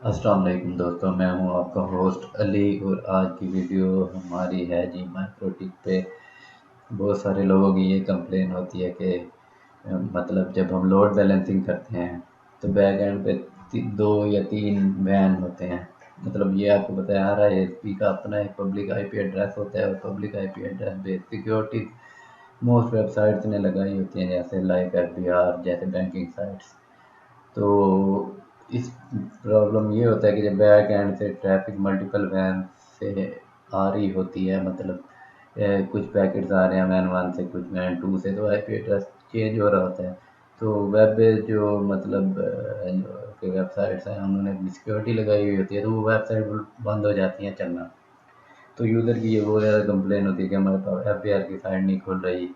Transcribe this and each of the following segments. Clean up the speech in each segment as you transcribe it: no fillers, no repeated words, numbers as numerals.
अस्सलाम वालेकुम दोस्तों, मैं हूं आपका होस्ट अली और आज की वीडियो हमारी है जी माइक्रोटिक पे। बहुत सारे लोगों की ये कंप्लेन होती है कि मतलब जब हम लोड बैलेंसिंग करते हैं तो बैक एंड पे दो या तीन वैन होते हैं। मतलब ये आपको बताया आ रहा है, एसपी का अपना एक पब्लिक आईपी एड्रेस होता है और public IP address based security most websites ने लगाई होती हैं, जैसे लाइक एफबीआर जैसे बैंकिंग साइट्स। तो इस प्रॉब्लम ये होता है कि जब बैक एंड से ट्रैफिक मल्टीपल वैन से आ रही होती है, मतलब कुछ पैकेट्स आ रहे हैं वैन वन से कुछ वैन टू से, तो आईपी एड्रेस चेंज हो रहा होता है। तो वेब बेस्ड जो मतलब जो वेबसाइट्स हैं उन्होंने अपनी सिक्योरिटी लगाई हुई होती है, तो वो वेबसाइट बंद हो जाती हैं चलना। तो यूज़र की ये बहुत ज़्यादा कंप्लेन होती है कि हमारे पास एफबीआर की साइट नहीं खुल रही,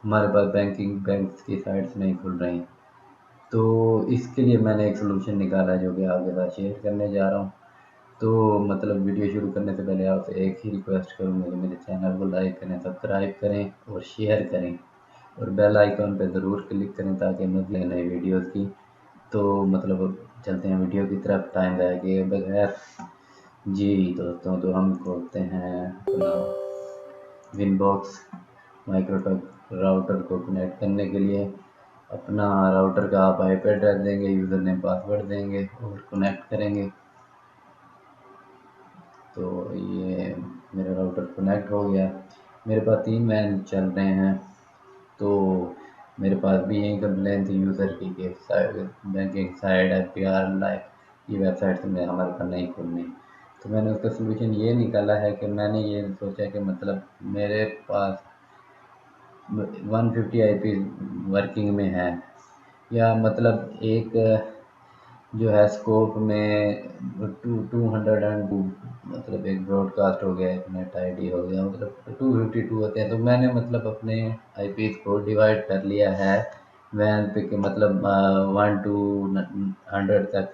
हमारे पास बैंक्स की साइट्स नहीं खुल रही। तो इसके लिए मैंने एक सलूशन निकाला है जो कि आपके साथ शेयर करने जा रहा हूँ। तो मतलब वीडियो शुरू करने से पहले आपसे एक ही रिक्वेस्ट करूँगा कि मेरे चैनल को लाइक करें, सब्सक्राइब करें और शेयर करें और बेल आइकन पर ज़रूर क्लिक करें ताकि मज़ीद नई वीडियोज़ की। तो मतलब अब चलते हैं वीडियो की तरफ, टाइम ज़ाया किए बगैर। जी दोस्तों, तो हम खोलते हैं अपना विनबॉक्स। माइक्रोटक राउटर को कनेक्ट करने के लिए अपना राउटर का आप आईपी एड्रेस देंगे, यूज़र नेम पासवर्ड देंगे और कनेक्ट करेंगे। तो ये मेरा राउटर कनेक्ट हो गया। मेरे पास 3 वैन चल रहे हैं। तो मेरे पास भी यही कंप्लेन थी यूज़र की कि बैंकिंग साइट एफबीआर लाइक ये वेबसाइट में हमारे पास नहीं खुलनी। तो मैंने उसका सलूशन ये निकाला है कि मैंने ये सोचा कि मतलब मेरे पास 150 आईपी वर्किंग में है, या मतलब एक जो है स्कोप में टू हंड्रेड एंड टू, मतलब एक ब्रॉडकास्ट हो गया, एक नेट आईडी हो गया, मतलब 252 होते हैं। तो मैंने मतलब अपने आईपी को डिवाइड कर लिया है वैन पे के, मतलब 1 to 100 तक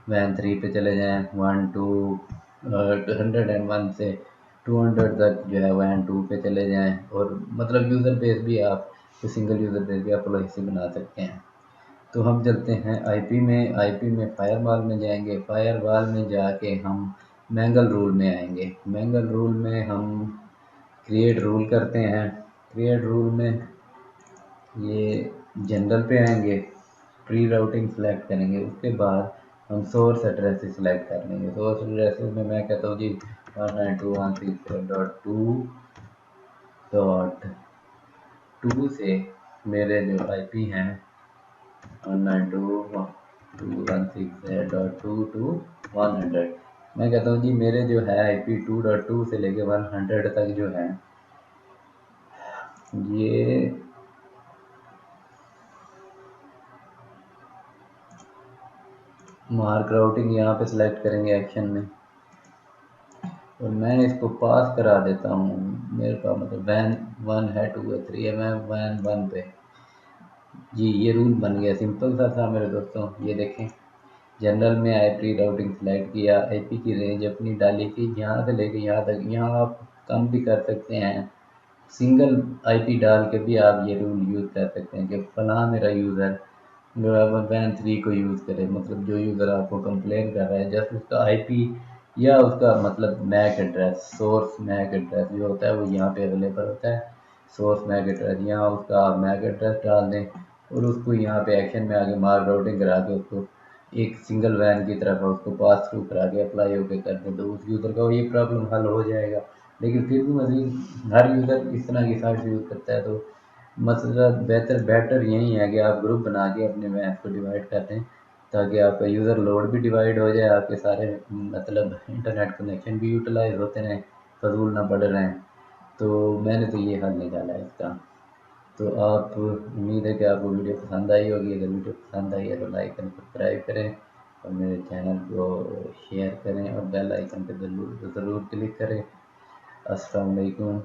वैन 3 पे चले जाएँ, 1 to 101 से 200 तक जो है वैन 2 पे चले जाएँ। और मतलब यूज़र बेस भी आप सिंगल यूज़र बेस भी आप पॉलिसी बना सकते हैं। तो हम चलते हैं आईपी में फायरवॉल में जाएंगे। फायरवॉल में जाके हम मैंगल रूल में आएंगे। मैंगल रूल में हम क्रिएट रूल करते हैं। क्रिएट रूल में ये जनरल पे आएंगे, प्री राउटिंग सेलेक्ट करेंगे, उसके बाद हम सोर्स एड्रेस सेलेक्ट कर लेंगे। सोर्स एड्रेस में मैं कहता हूँ जी 192.168.2 से मेरे जो आईपी हैं 192.216.2 to 100। मैं कहता हूँ जी मेरे जो है आईपी 2.2 से लेके 100 तक जो है ये मार्क राउटिंग यहाँ पे सिलेक्ट करेंगे एक्शन में, और मैं इसको पास करा देता हूँ। मेरे पास मतलब वैन 1 है, 2 है, 3 है, मैं वैन 1 पे। जी ये रूल बन गया, सिंपल सा था मेरे दोस्तों। ये देखें, जनरल में आईपी राउटिंग सेलेक्ट किया, आईपी की रेंज अपनी डाली कि यहाँ से लेके यहाँ तक। यहाँ आप कम भी कर सकते हैं, सिंगल आईपी डाल के भी आप ये रूल यूज़ कर सकते हैं कि फलां मेरा यूज़र जो है वैन 3 को यूज़ करे। मतलब जो यूज़र आपको कंप्लेन कर रहा है, जस्ट उसका आईपी या उसका मतलब MAC address, source MAC address जो होता है वो यहाँ पे अवेलेबल होता है। सोर्स मैक एड्रेस, यहाँ उसका आप मैक एड्रेस डाल दें और उसको यहाँ पे एक्शन में आगे मार्क राउटिंग करा के उसको एक सिंगल वैन की तरफ उसको पास थ्रू करा के अप्लाई होके कर दें, तो उस यूज़र का ये प्रॉब्लम हल हो जाएगा। लेकिन फिर भी मज़ीद हर यूज़र इस तरह की साइट यूज़ करता है, तो मसला बेटर यही है कि आप ग्रुप बना के अपने वैन को डिवाइड कर दें ताकि आपका यूज़र लोड भी डिवाइड हो जाए, आपके सारे मतलब इंटरनेट कनेक्शन भी यूटिलाइज होते रहें, फजूल ना पड़ रहे हैं। तो मैंने तो ये हल निकाला है इसका। तो आप, उम्मीद है कि आपको वीडियो पसंद आई होगी। अगर वीडियो पसंद आई है तो लाइक एंड सब्सक्राइब करें और मेरे चैनल को शेयर करें और बेल आइकन पर ज़रूर क्लिक करें। अस्सलाम वालेकुम।